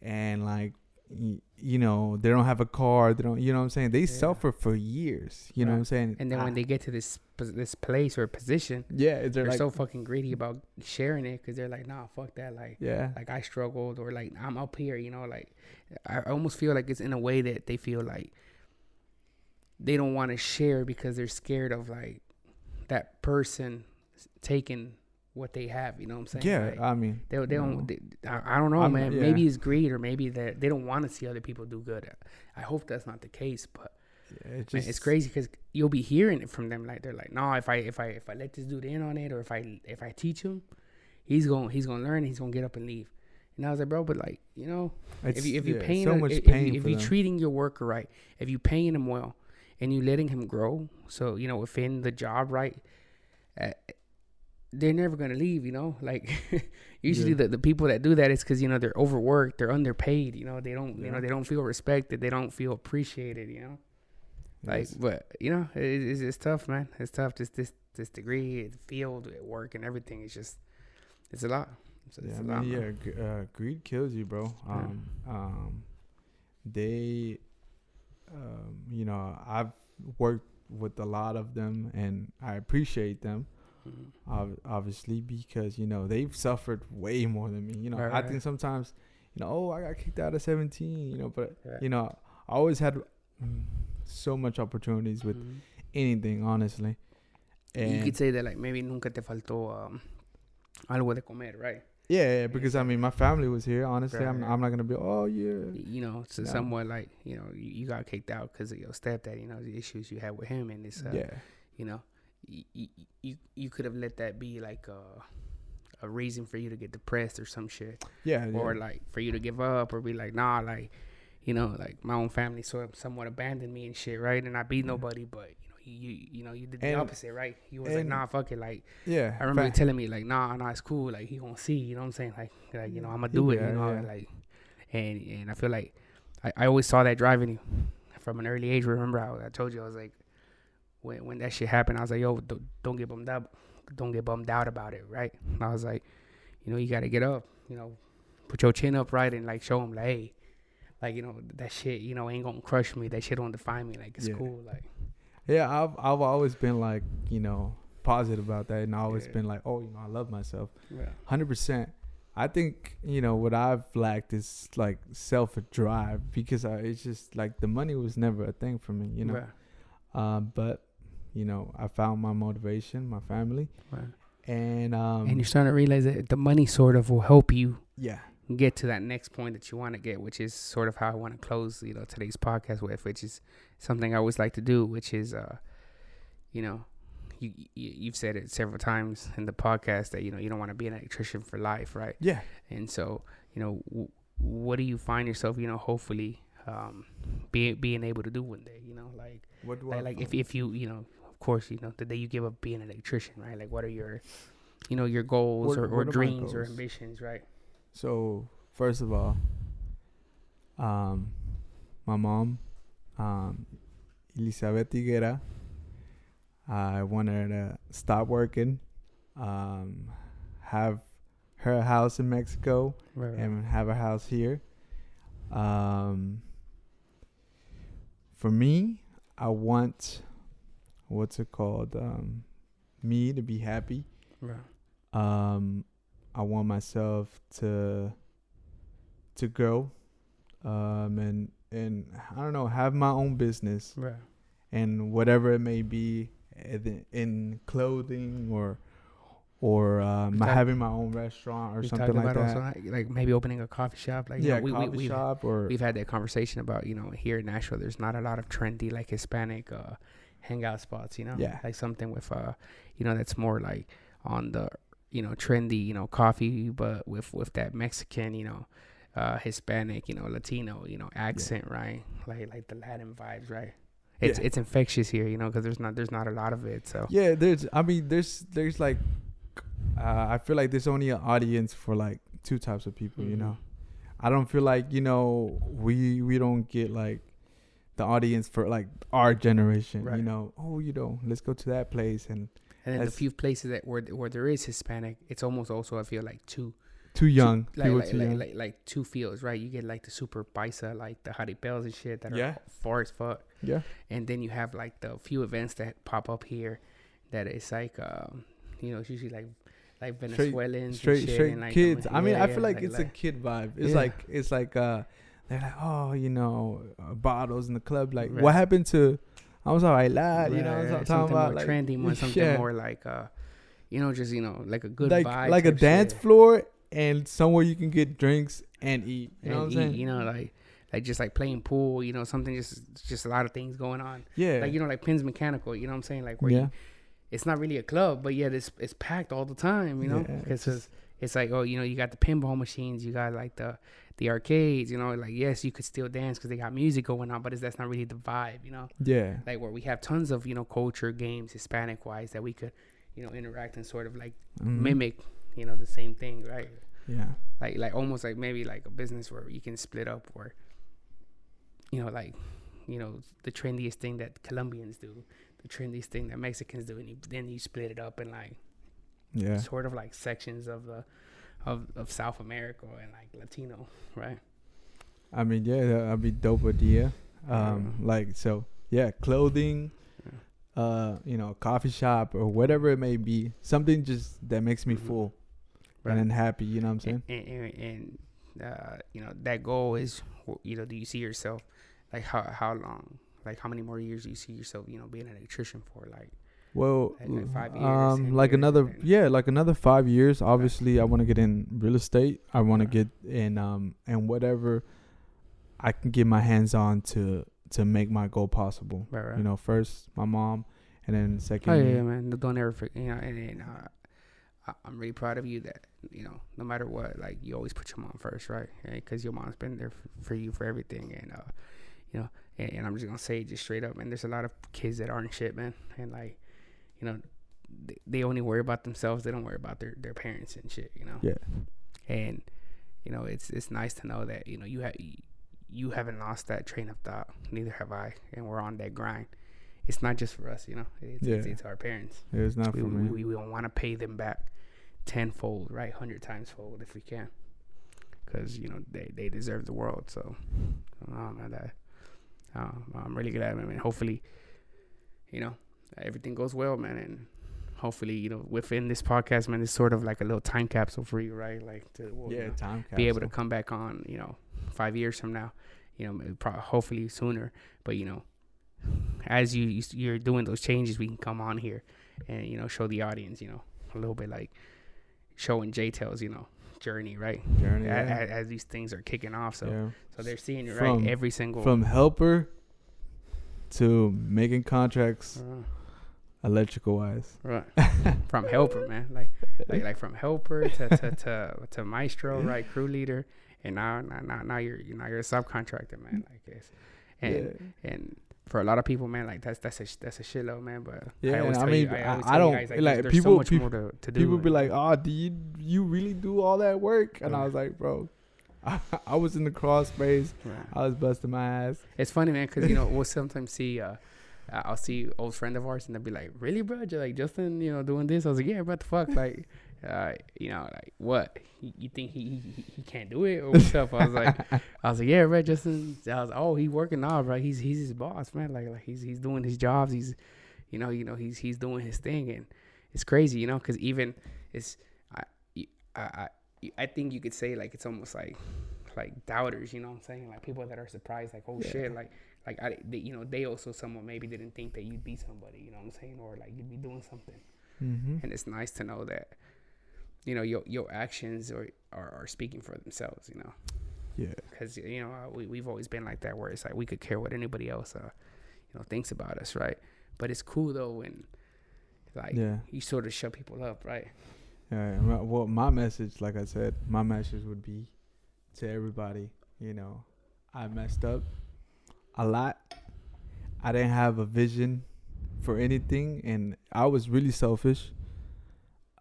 and like you know, they don't have a car, they don't, you know what I'm saying, they suffer for years, you know what I'm saying. And then when they get to this place or position, they're like, so fucking greedy about sharing it, because they're like, nah, fuck that, like like I struggled, or like I'm up here, you know, like I almost feel like it's in a way that they feel like they don't want to share because they're scared of like that person taking what they have, you know what I'm saying? Like, I mean, they don't. I don't know, man. Maybe it's greed, or maybe they don't want to see other people do good. I hope that's not the case, but it's crazy because you'll be hearing it from them. Like they're like, no, if I let this dude in on it, or if I teach him, he's gonna learn. He's gonna get up and leave. And I was like, bro, but like, you know, if you're paying so much pain, if you're treating your worker right, if you're paying him well, and you letting him grow, so you know, within the job, right. They're never gonna leave, you know. Like usually the people that do that is because, you know, they're overworked, they're underpaid, you know. They don't, you know, they don't feel respected, they don't feel appreciated, you know. Like, but you know, it's tough, man. It's tough. This degree, the field, at work, and everything. It's just, it's a lot. It's a lot, greed kills you, bro. They, you know, I've worked with a lot of them, and I appreciate them. Obviously, because, you know, they've suffered way more than me, you know. I think sometimes, you know, I got kicked out at 17, you know, but you know, I always had so much opportunities with anything, honestly. And you could say that, like, maybe nunca te faltó algo de comer, right? Because I mean, my family was here, honestly. I'm not gonna be, you know, so somewhat like, you know, you got kicked out because of your stepdad, you know, the issues you had with him, and this you know, you could have let that be like a reason for you to get depressed or some shit. Or like for you to give up, or be like, nah, like, you know, like my own family somewhat abandoned me and shit, right? And I beat nobody, but you know, you did the opposite, right? You was like, nah, fuck it, like, I remember you telling me like, nah, it's cool, like he gonna see, you know what I'm saying, like you know, I'm gonna do it, you know, like, and I feel like I always saw that driving you from an early age. Remember I told you, I was like, when that shit happened, I was like, yo, don't get bummed out about it, right? And I was like, you know, you gotta get up, you know, put your chin up, right, and like show them like, hey, like, you know, that shit, you know, ain't gonna crush me, that shit don't define me, like, it's cool, like. I've always been like, you know, positive about that, and I always been like, oh, you know, I love myself 100%. I think, you know, what I've lacked is like self-drive, because it's just like the money was never a thing for me, you know. But you know, I found my motivation, my family, and you're starting to realize that the money sort of will help you get to that next point that you want to get, which is sort of how I want to close, you know, today's podcast with, which is something I always like to do, which is you know, you've said it several times in the podcast that, you know, you don't want to be an electrician for life, right? And so, you know, what do you find yourself, you know, hopefully being able to do one day, you know, like, what do like if you, you know, of course, you know, the day you give up being an electrician, right? Like, what are your, you know, your goals or dreams or ambitions, right? So first of all, my mom, Elizabeth Higuera, I want her to stop working, have her house in Mexico, and have a house here. For me, I want, what's it called? Me to be happy. I want myself to grow, and I don't know, have my own business, and whatever it may be, in clothing or having my own restaurant or something like that. Also, like maybe opening a coffee shop, like, you know, we've had that conversation about, you know, here in Nashville, there's not a lot of trendy like Hispanic hangout spots, you know, like something with you know, that's more like on the, you know, trendy, you know, coffee, but with that Mexican, you know, Hispanic, you know, Latino, you know, accent, right? Like the Latin vibes, right? It's infectious here, you know, because there's not a lot of it. So there's like, I feel like there's only an audience for like two types of people, you know. I don't feel like, you know, we don't get like the audience for like our generation, you know. Oh, you know, let's go to that place, and then the few places that where there is Hispanic, it's almost also, I feel like, too too young. Like two fields, right? You get like the super paisa, like the jaripels and shit that are far as fuck. Yeah. And then you have like the few events that pop up here that it's like it's usually like Venezuelans straight and like kids. I mean, I feel like it's a kid vibe. It's like they're like, oh, bottles in the club. Like, what happened to? I was alright, lad. You know, I'm talking about more like trendy, something more like just like a good vibe, like a dance floor and somewhere you can get drinks and eat. You know what I'm saying? You know, like just like playing pool. You know, something just a lot of things going on. Yeah. Like like Pins Mechanical. You know what I'm saying? Like where it's not really a club, but yet it's packed all the time. You know, because it's like you got the pinball machines, you got like the arcades. You know, like yes, you could still dance because they got music going on, but that's not really the vibe. You know. Yeah. Like where we have tons of culture games Hispanic wise that we could interact and sort of like mimic the same thing, right? Yeah. Like almost like maybe like a business where you can split up or the trendiest thing that Colombians do, the trendiest thing that Mexicans do, and then you split it up in like sort of like sections of South America and like Latino, right? I mean, that'd be dope idea. Like so, clothing, coffee shop or whatever it may be, something just that makes me full and then happy. You know what I'm saying? And that goal is, do you see yourself like how long, like how many more years do you see yourself, being an electrician for? Like, well, like 5 years, like another 5 years. Obviously, I want to get in real estate. I want to get in and whatever I can get my hands on to make my goal possible. Right. First my mom, and then second. Oh yeah, man. Don't ever forget. And I'm really proud of you that no matter what, like you always put your mom first, right? Because your mom's been there for you for everything, and and I'm just gonna say it just straight up, man. There's a lot of kids that aren't shit, man, and like they only worry about themselves. They don't worry about their parents and shit, Yeah. And it's nice to know that you haven't lost that train of thought. Neither have I, and we're on that grind. It's not just for us, it's our parents. It's not for me. We don't want to pay them back tenfold, right? 100 times fold if we can, because they deserve the world. So I'm really glad, man. Hopefully, everything goes well, man, and hopefully, within this podcast, man, it's sort of like a little time capsule for you, right? Like to time capsule. Be able to come back on, 5 years from now, hopefully sooner, but as you're doing those changes, we can come on here and show the audience, a little bit like showing J-Tail's, journey, right? As these things are kicking off, so they're seeing it right every single from helper to making contracts, electrical wise, right? From helper, man, like from helper to maestro, right? Crew leader, and now you're a subcontractor, man. Like it's and for a lot of people, man, like that's a shitload, man. But I don't guys, like there's people. So much more to do. People be like, "Oh, do you really do all that work?" And I was like, "Bro, I was in the crawl space. Right. I was busting my ass." It's funny, man, because we'll sometimes see. I'll see old friend of ours, and they'll be like, "Really, bro? You're like Justin, doing this?" I was like, "Yeah, what the fuck?" Like, like what? You think he can't do it or what's up? I was like, "Yeah, bro, Justin." I was, "Oh, he's working now, right? He's his boss, man. Like he's doing his jobs. He's, he's doing his thing, and it's crazy, because even it's I think you could say like it's almost like doubters, you know what I'm saying? Like people that are surprised, like, oh shit, they also somewhat maybe didn't think that you'd be somebody, you know what I'm saying, or like you'd be doing something. Mm-hmm. And it's nice to know that your actions are speaking for themselves, Yeah. Because we've always been like that, where it's like we could care what anybody else thinks about us, right? But it's cool though when you sort of shut people up, right? Yeah. Well, my message, like I said, would be to everybody, I messed up a lot. I didn't have a vision for anything, and I was really selfish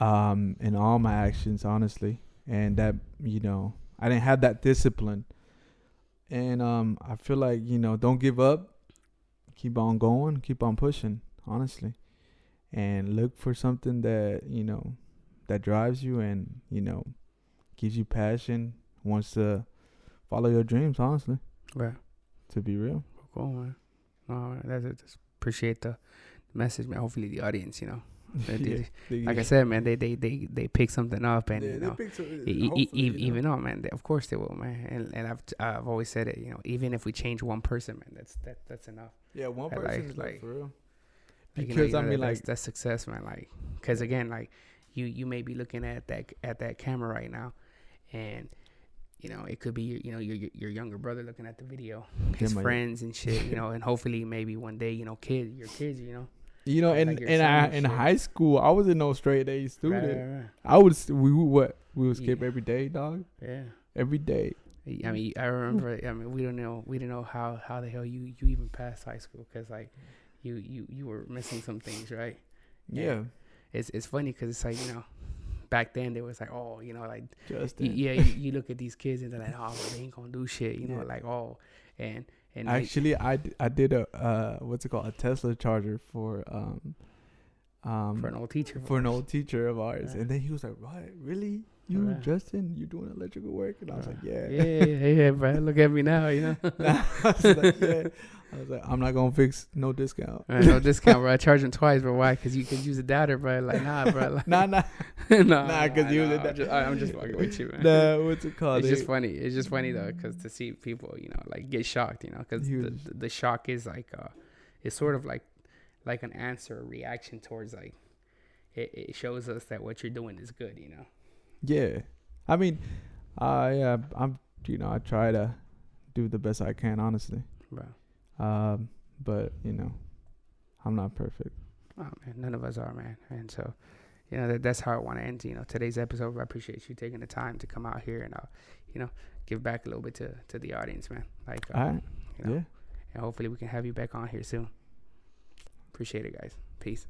in all my actions, honestly. And that, I didn't have that discipline. And I feel like, don't give up. Keep on going. Keep on pushing, honestly. And look for something that, that drives you, and, gives you passion, wants to follow your dreams, honestly. Right. To be real. Cool, man. That's appreciate the message, man. Hopefully the audience, you know. Like I said, man, they pick something up, and you know, even though, man, of course they will, man. And I've always said it, you know, even if we change one person, man, that's enough. Yeah, one person is like for real. Because you know, I mean, like that's success, man. Like, because again, like you may be looking at that camera right now, and you know, it could be your younger brother looking at the video, his friends and shit, you know, and hopefully maybe one day, you know, your kids, you know. You know, in high school, I was no straight A student. Right. We would skip every day, dog. Yeah, every day. I mean, I remember. I mean, we didn't know how the hell you even passed high school, because like you were missing some things, right? Yeah. And it's funny because it's like, you know, back then there was like, oh, you know, like you look at these kids and they're like, oh, they ain't gonna do shit, you know, like, oh, and actually I did a what's it called, a Tesla charger for an old teacher of ours, and then he was like, right, really, you Justin, you doing electrical work? And I was like, yeah, bro, look at me now, you know. I was like, I'm not gonna fix no discount. No discount, bro. I charge him twice, bro. Why? Because you could use a doubter, bro. Like, nah, bro. Like, nah, because you use it. I'm just fucking with you, man. Nah, what's it called? It's just funny. It's just funny though, because to see people, you know, like get shocked, you know, because the shock is like, it's sort of like an answer, a reaction towards like, it shows us that what you're doing is good, you know. Yeah, I mean, I'm, you know, I try to do the best I can, honestly. Bro. But you know, I'm not perfect. Oh man, none of us are, man. And so, you know, that's how I want to end, you know, today's episode. I appreciate you taking the time to come out here and you know, give back a little bit to the audience, man. Like, all right. You know, and hopefully we can have you back on here soon. Appreciate it, guys. Peace.